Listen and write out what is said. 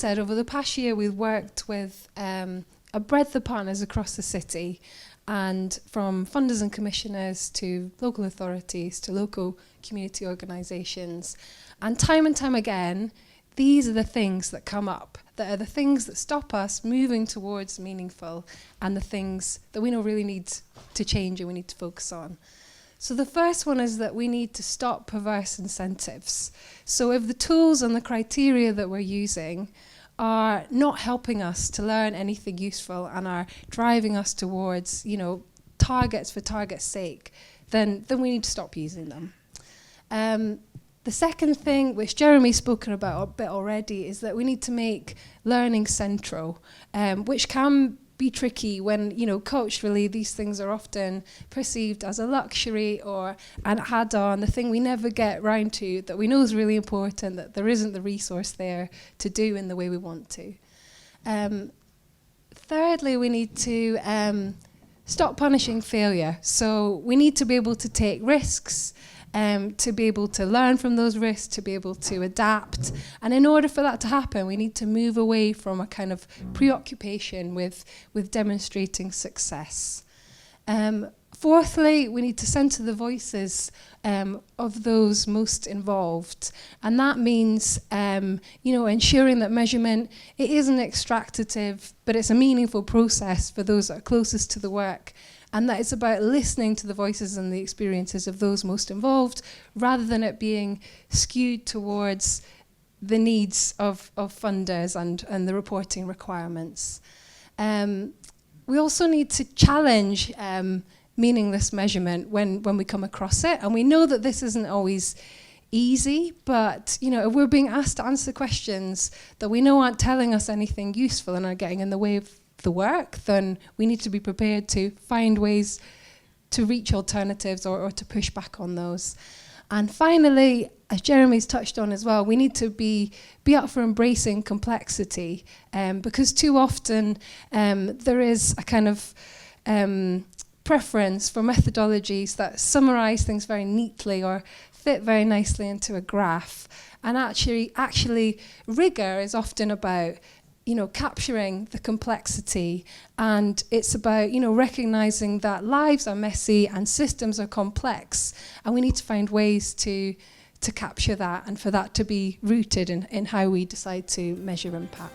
said, over the past year, we've worked with a breadth of partners across the city, and from funders and commissioners to local authorities to local community organisations. And time again, these are the things that come up, that are the things that stop us moving towards meaningful, and the things that we know really need to change and we need to focus on. So the first one is that we need to stop perverse incentives. So if the tools and the criteria that we're using are not helping us to learn anything useful and are driving us towards, targets for target's sake, then we need to stop using them. The second thing, which Jeremy's spoken about a bit already, is that we need to make learning central, which can be tricky when, culturally these things are often perceived as a luxury or an add-on, the thing we never get round to, that we know is really important, that there isn't the resource there to do in the way we want to. Thirdly, we need to stop punishing failure. So we need to be able to take risks, to be able to learn from those risks, to be able to adapt. And in order for that to happen, we need to move away from a kind of preoccupation with demonstrating success. Fourthly, we need to centre the voices of those most involved. And that means, ensuring that measurement, it isn't extractative, but it's a meaningful process for those that are closest to the work. And that it's about listening to the voices and the experiences of those most involved, rather than it being skewed towards the needs of funders and the reporting requirements. We also need to challenge meaningless measurement when we come across it. And we know that this isn't always easy, but if we're being asked to answer questions that we know aren't telling us anything useful and are getting in the way of the work, then we need to be prepared to find ways to reach alternatives or to push back on those. And finally, as Jeremy's touched on as well, we need to be up for embracing complexity, because too often there is a kind of preference for methodologies that summarize things very neatly or fit very nicely into a graph. And actually rigor is often about capturing the complexity, and it's about, recognizing that lives are messy and systems are complex, and we need to find ways to capture that and for that to be rooted in how we decide to measure impact.